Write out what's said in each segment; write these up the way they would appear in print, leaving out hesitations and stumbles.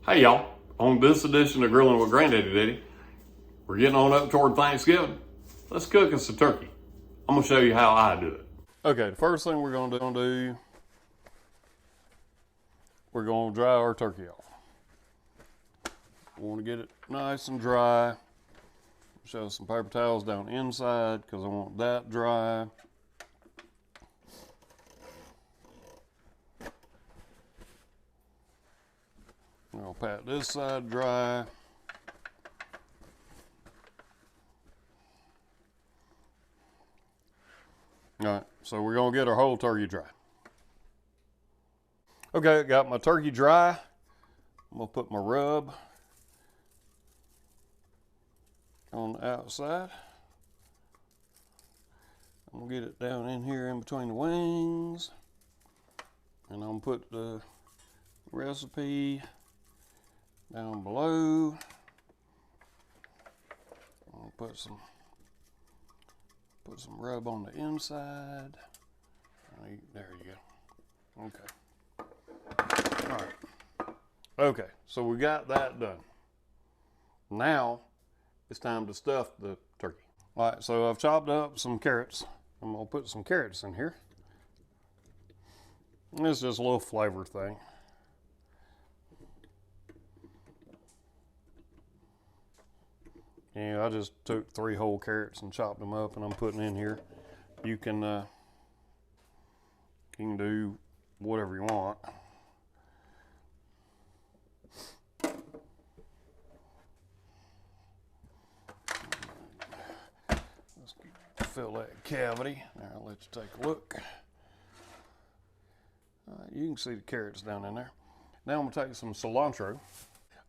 Hey y'all, on this edition of Grilling with Granddaddy Daddy, we're getting on up toward Thanksgiving. Let's cook us a turkey. I'm going to show you how I do it. Okay, the first thing we're going to do, we're going to dry our turkey off. We want to get it nice and dry. Show some paper towels down inside because I want that dry. I'll pat this side dry. Alright, so we're going to get our whole turkey dry. Okay, got my turkey dry. I'm going to put my rub on the outside. I'm going to get it down in here in between the wings. And I'm going to put the recipe down below. I'll put some rub on the inside. There you go. Okay. All right. Okay, so we got that done. Now it's time to stuff the turkey. All right, so I've chopped up some carrots. I'm gonna put some carrots in here. It's just a little flavor thing. Yeah, I just took 3 whole carrots and chopped them up, and I'm putting in here. You can do whatever you want. Let's fill that cavity. Now I'll let you take a look. You can see the carrots down in there. Now I'm gonna take some cilantro.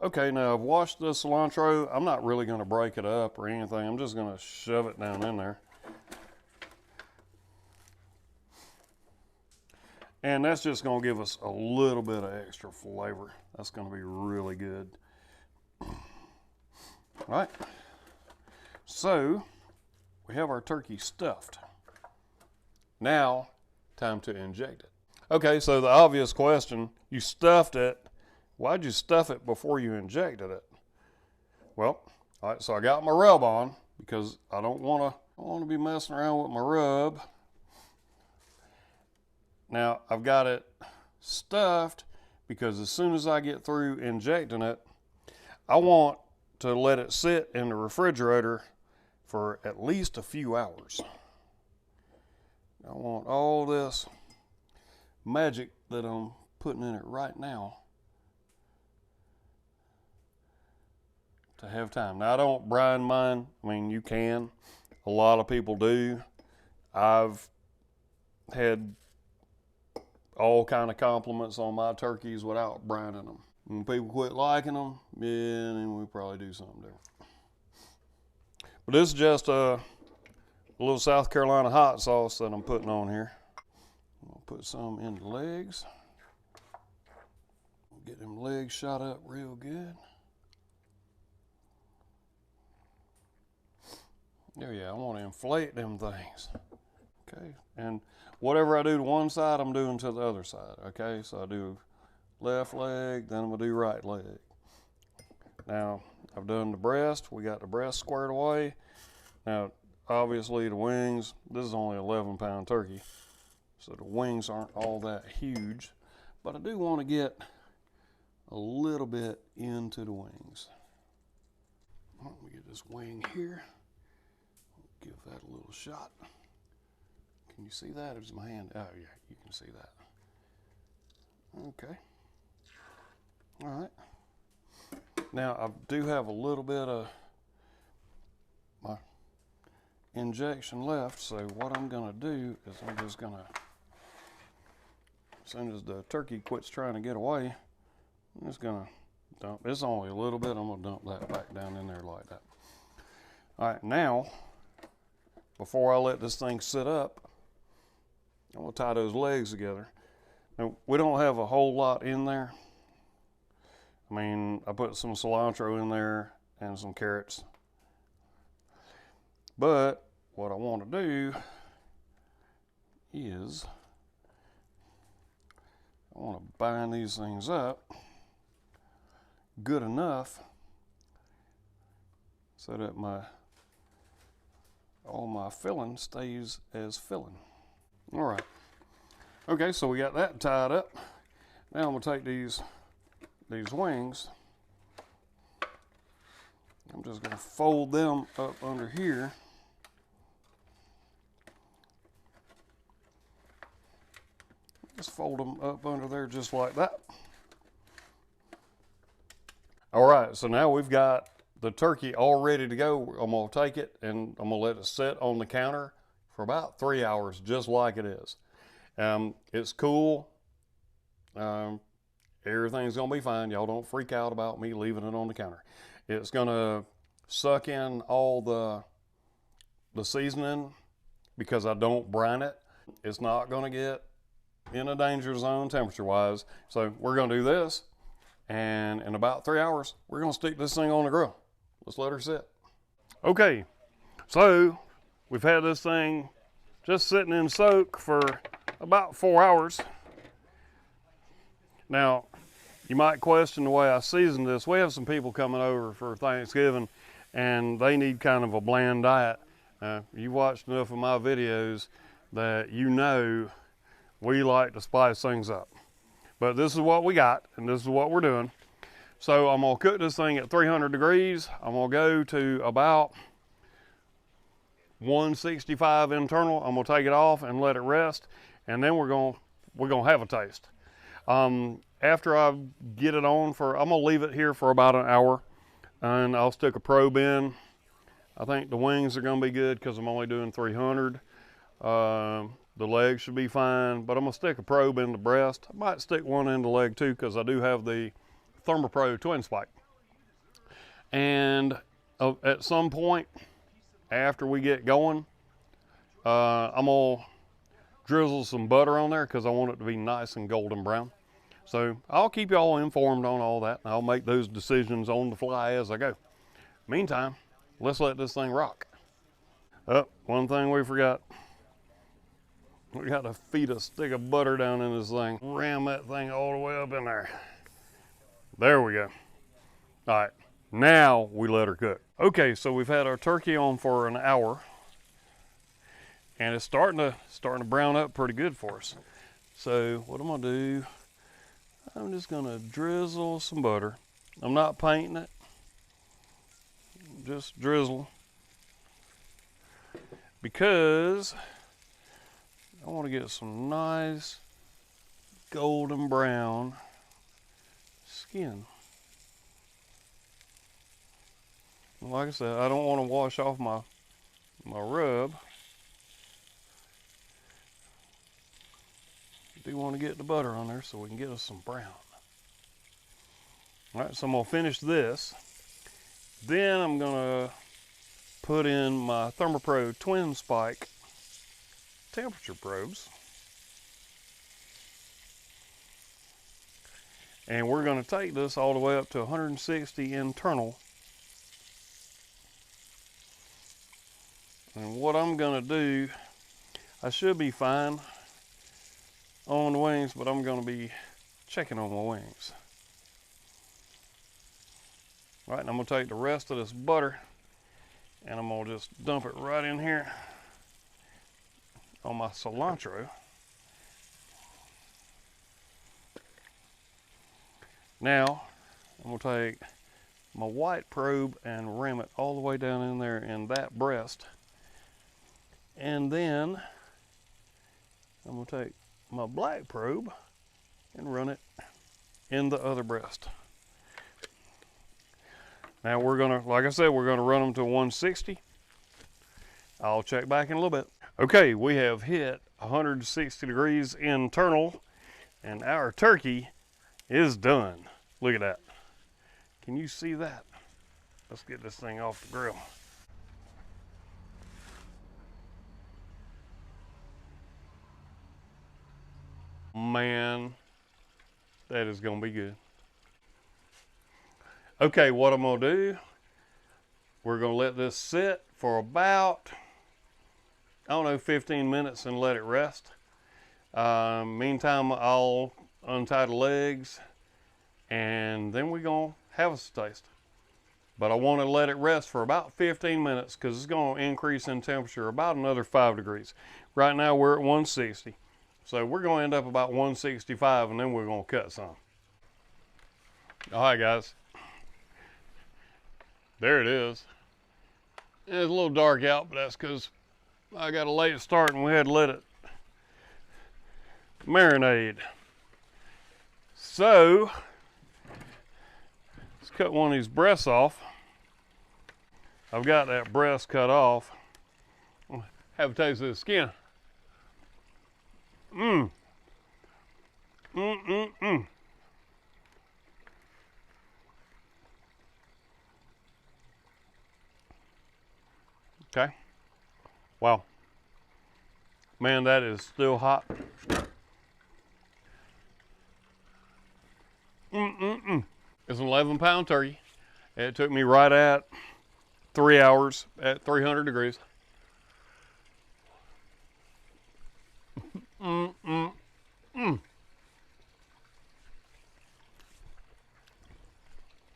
Okay, now I've washed the cilantro. I'm not really going to break it up or anything. I'm just going to shove it down in there. And that's just going to give us a little bit of extra flavor. That's going to be really good. All right. So, we have our turkey stuffed. Now, time to inject it. Okay, so the obvious question, you stuffed it. Why'd you stuff it before you injected it? Well, all right, so I got my rub on because I don't want to be messing around with my rub. Now I've got it stuffed because as soon as I get through injecting it, I want to let it sit in the refrigerator for at least a few hours. I want all this magic that I'm putting in it right now to have time. Now I don't brine mine. I mean, you can. A lot of people do. I've had all kind of compliments on my turkeys without brining them. When people quit liking them, yeah, then we probably do something different. But this is just a little South Carolina hot sauce that I'm putting on here. I'll put some in the legs. Get them legs shot up real good. There, yeah, I want to inflate them things. Okay, and whatever I do to one side, I'm doing to the other side. Okay, so I do left leg, then I'm gonna do right leg. Now, I've done the breast. We got the breast squared away. Now, obviously the wings, this is only 11-pound turkey, so the wings aren't all that huge, but I do want to get a little bit into the wings. Let me get this wing here. Give that a little shot. Can you see that? Or is my hand? Oh yeah, you can see that. Okay. All right. Now I do have a little bit of my injection left, so what I'm gonna do is I'm just gonna, as soon as the turkey quits trying to get away, I'm just gonna dump. It's only a little bit. I'm gonna dump that back down in there like that. All right, now, before I let this thing sit up, I'm gonna tie those legs together. Now, we don't have a whole lot in there. I mean, I put some cilantro in there and some carrots. But what I want to do is I want to bind these things up, good enough so that all my filling stays as filling. All right. Okay, so we got that tied up. Now I'm gonna take these wings. I'm just gonna fold them up under here. Just fold them up under there just like that. All right, so now we've got the turkey all ready to go. I'm gonna take it and I'm gonna let it sit on the counter for about 3 hours, just like it is. It's cool. Everything's gonna be fine. Y'all don't freak out about me leaving it on the counter. It's gonna suck in all the seasoning because I don't brine it. It's not gonna get in a danger zone temperature wise. So we're gonna do this, and in about 3 hours, we're gonna stick this thing on the grill. Let's let her sit. Okay, so we've had this thing just sitting in soak for about 4 hours. Now, you might question the way I seasoned this. We have some people coming over for Thanksgiving, and they need kind of a bland diet. You watched enough of my videos that you know we like to spice things up. But this is what we got, and this is what we're doing. So I'm gonna cook this thing at 300 degrees. I'm gonna go to about 165 internal. I'm gonna take it off and let it rest, and then we're gonna have a taste. After I get it on I'm gonna leave it here for about an hour, and I'll stick a probe in. I think the wings are gonna be good because I'm only doing 300. The leg should be fine, but I'm gonna stick a probe in the breast. I might stick one in the leg too because I do have the ThermoPro twin spike. And at some point after we get going, I'm gonna drizzle some butter on there because I want it to be nice and golden brown. So I'll keep y'all informed on all that, and I'll make those decisions on the fly as I go. Meantime, let's let this thing rock. Oh, one thing we forgot. We got to feed a stick of butter down in this thing. Ram that thing all the way up in there. There we go. All right, now we let her cook. Okay, so we've had our turkey on for an hour, and it's starting to brown up pretty good for us. So what I'm gonna do, I'm just gonna drizzle some butter. I'm not painting it, just drizzle, because I want to get some nice golden brown skin. Like I said, I don't want to wash off my rub. I do want to get the butter on there so we can get us some brown. All right, so I'm gonna finish this. Then I'm gonna put in my ThermoPro twin spike temperature probes. And we're gonna take this all the way up to 160 internal. And what I'm gonna do, I should be fine on the wings, but I'm gonna be checking on my wings. All right, and I'm gonna take the rest of this butter and I'm gonna just dump it right in here on my cilantro. Now, I'm gonna take my white probe and ram it all the way down in there in that breast. And then I'm gonna take my black probe and run it in the other breast. Now we're gonna, like I said, we're gonna run them to 160. I'll check back in a little bit. Okay, we have hit 160 degrees internal, and our turkey is done. Look at that. Can you see that? Let's get this thing off the grill. Man, that is gonna be good. Okay, what I'm gonna do, we're gonna let this sit for about, I don't know, 15 minutes and let it rest. Meantime, I'll untie the legs, and then we're gonna have a taste. But I want to let it rest for about 15 minutes because it's going to increase in temperature about another 5 degrees. Right now we're at 160. So we're going to end up about 165 and then we're going to cut some. All right, guys. There it is. It's a little dark out, but that's because I got a late start and we had to let it marinate. So let's cut one of these breasts off. I've got that breast cut off. Have a taste of the skin. Okay. Wow. Man, that is still hot. It's an 11-pound turkey. It took me right at 3 hours at 300 degrees.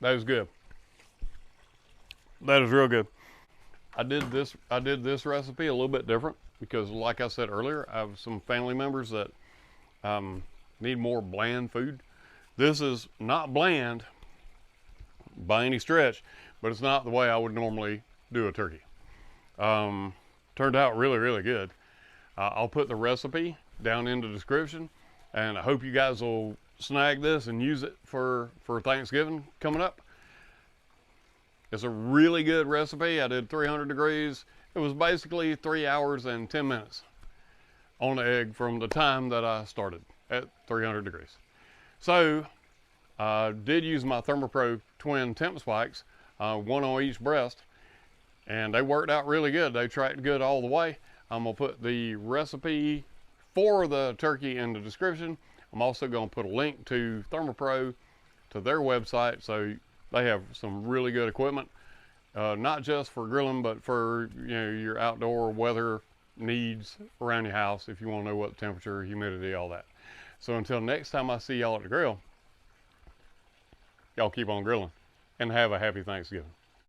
That is good. That is real good. I did this recipe a little bit different because, like I said earlier, I have some family members that need more bland food. This is not bland by any stretch, but it's not the way I would normally do a turkey. Turned out really, really good. I'll put the recipe down in the description, and I hope you guys will snag this and use it for Thanksgiving coming up. It's a really good recipe. I did 300 degrees. It was basically 3 hours and 10 minutes on the egg from the time that I started at 300 degrees. So I did use my ThermoPro twin temp spikes, one on each breast, and they worked out really good. They tracked good all the way. I'm gonna put the recipe for the turkey in the description. I'm also gonna put a link to ThermoPro, to their website, so they have some really good equipment, not just for grilling, but for your outdoor weather needs around your house if you want to know what temperature, humidity, all that. So until next time I see y'all at the grill, y'all keep on grilling and have a happy Thanksgiving.